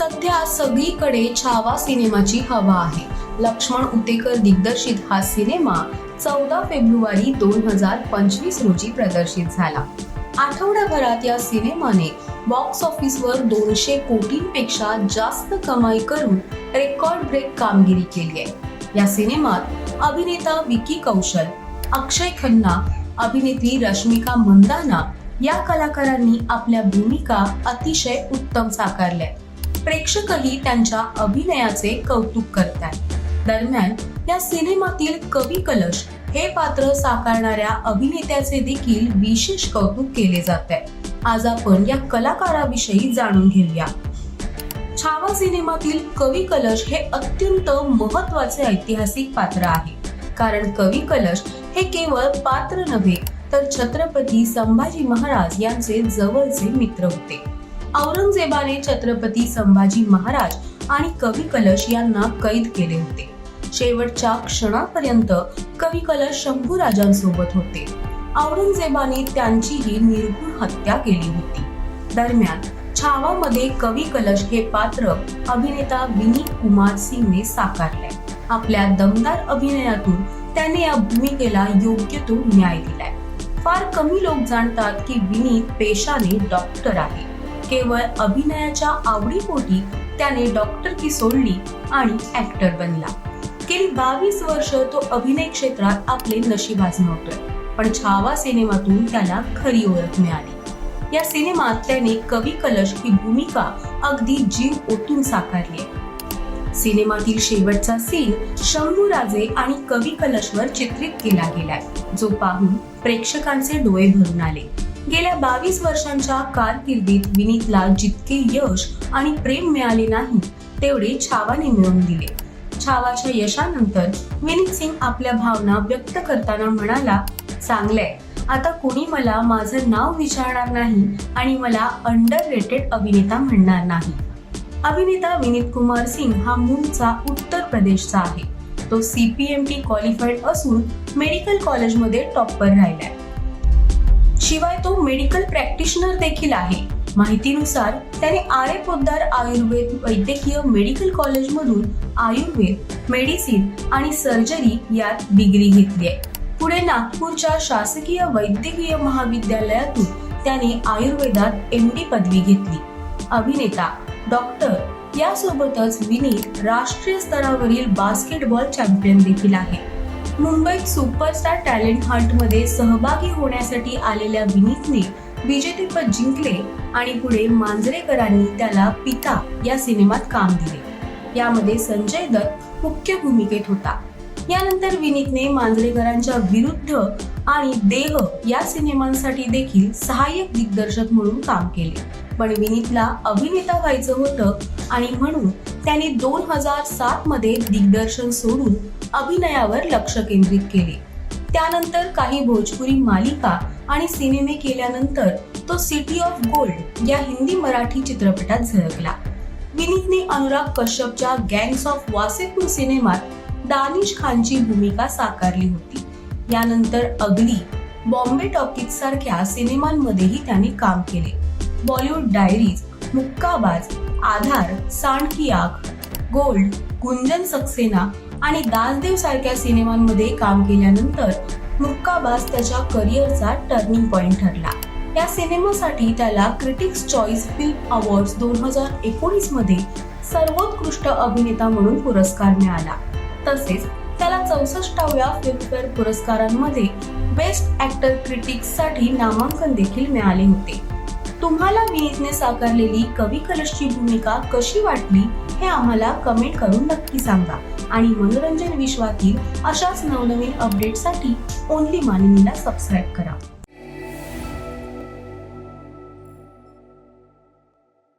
सध्या सगळीकडे छावा सिनेमाची हवा आहे. लक्ष्मण उतेकर दिग्दर्शित हा सिनेमा 14 फेब्रुवारी 2025 रोजी प्रदर्शित झाला. आठवड्याभरात या सिनेमाने बॉक्स ऑफिसवर 200 कोटींपेक्षा जास्त कमाई करून रेकॉर्ड ब्रेक कामगिरी केली आहे. या सिनेमात अभिनेता विकी कौशल, अक्षय खन्ना, अभिनेत्री रश्मिका मंदाना या कलाकारांनी आपल्या भूमिका अतिशय उत्तम साकारल्या. प्रेक्षकही त्यांच्या अभिनयाचे कौतुक करतात. दरम्यान या सिनेमातील कवी कलश हे पात्र साकारणाऱ्या अभिनेत्याचे देखील विशेष कौतुक केले जाते. आज आपण या कलाकाराविषयी जाणून घेऊया. छावा सिनेमातील कवी कलश हे अत्यंत महत्त्वाचे ऐतिहासिक पात्र आहे. कारण कवी कलश हे केवळ पात्र नव्हे तर छत्रपती संभाजी महाराज यांचे जवळचे मित्र होते. औरंगजेबाने छत्रपती संभाजी महाराज आणि कवी कलश यांना कैद केले होते. शेवटच्या क्षणापर्यंत कवी कलश शंभूराजांसोबत होते. औरंगजेबाने त्यांचीही निर्घृण हत्या केली होती. दरम्यान छावामध्ये कवी कलश हे पात्र अभिनेता विनीत कुमार सिंगने साकारले. आपल्या दमदार अभिनयातून त्याने या भूमिकेला योग्य तो न्याय दिलाय. फार कमी लोक जाणतात की विनीत पेशाने डॉक्टर आहे. केवळ अभिनयाच्या आवडीपोटी त्याने डॉक्टरकी सोडली आणि ऍक्टर बनला. गेली 22 वर्ष तो अभिनय क्षेत्रात आपले नशीब आजमावतोय. पण छावा सिनेमातून त्याला खरी ओळख मिळाली. या सिनेमात त्याने कवी कलश ही भूमिका अगदी जीव ओतून साकारली. सिनेमातील शेवटचा सीन शंभूराजे आणि कवी कलशवर चित्रित केला गेलाय, जो पाहून प्रेक्षकांचे डोळे भरून आले. गेल्या 22 वर्षांच्या कारकिर्दीत विनीतला जितके यश आणि प्रेम मिळाले नाही तेवढे छावाने मिळवून दिले. छावाच्या यशानंतर विनीत सिंग आपल्या भावना व्यक्त करताना म्हणाला, चांगलंय, आता कोणी मला माझं नाव विचारणार नाही आणि मला अंडररेटेड अभिनेता म्हणणार नाही. अभिनेता विनीत कुमार सिंग हा मूळचा उत्तर प्रदेशचा आहे. तो CPMT क्वालिफाईड असून मेडिकल कॉलेजमध्ये टॉपर राहिलाय. शिवाय तो मेडिकल प्रॅक्टिशनर देखील आहे. माहितीनुसार त्याने आरे पोद्दार आयुर्वेद वैद्यकीय मेडिकल कॉलेजमधून आयुर्वेद, मेडिसिन आणि सर्जरी यात डिग्री घेतली आहे. पुढे नागपूरच्या शासकीय वैद्यकीय महाविद्यालयातून त्याने आयुर्वेदात MD पदवी घेतली. अभिनेता, डॉक्टर यासोबतच विनीत राष्ट्रीय स्तरावरील बास्केटबॉल चॅम्पियन देखील आहे. मुंबईत सुपरस्टार टॅलेंट हंट मध्ये सहभागी होण्यासाठी आलेल्या विनीतने विजेतेपद जिंकले आणि पुढे मांजरेकरांनी त्याला पिता या सिनेमात काम दिले. यामध्ये संजय दत्त मुख्य भूमिकेत होता. यानंतर विनीतने मांजरेकरांच्या विरुद्ध आणि देह या सिनेमांसाठी देखील सहाय्यक दिग्दर्शक म्हणून काम केले. पण विनीतला अभिनेता व्हायचं होतं आणि म्हणून त्याने 2007 मध्ये दिग्दर्शन सोडून अभिनयावर लक्ष केंद्रित केले. त्यानंतर काही भोजपुरी मालिका आणि सिनेमे केल्यानंतर तो सिटी ऑफ गोल्ड या हिंदी मराठी चित्रपटात झळकला. विनीतने अनुराग कश्यपच्या गँग्स ऑफ वासेपूर सिनेमात दानिश खानची भूमिका साकारली होती. यानंतर अगली, बॉम्बे टॉकीज सारख्या सिनेमांमध्येही त्याने काम केले. बॉलिवूड डायरीज, मुक्काबाज, आधार, सांड की आग, गोल्ड, गुंजन सक्सेना आणि दासदेव सारख्या सिनेमांमध्ये काम केल्यानंतर मुक्काबाज त्याच्या करिअरचा टर्निंग पॉइंट ठरला. या सिनेमासाठी त्याला क्रिटिक्स चॉईस फिल्म अवॉर्ड्स 2019 मध्ये सर्वोत्कृष्ट अभिनेता म्हणून पुरस्कार मिळाला. तसेच त्याला 64व्या फिल्मफेअर पुरस्कारांमध्ये बेस्ट ऍक्टर क्रिटिक्स साठी नामांकन देखील मिळाले होते. तुम्हाला विनीतने साकारलेली कवी कलशची भूमिका कशी वाटली हे आम्हाला कमेंट करून नक्की सांगा. आणि मनोरंजन विश्वातील अशाच नवनवीन अपडेटसाठी ओनली मानिनीला सबस्क्राईब करा.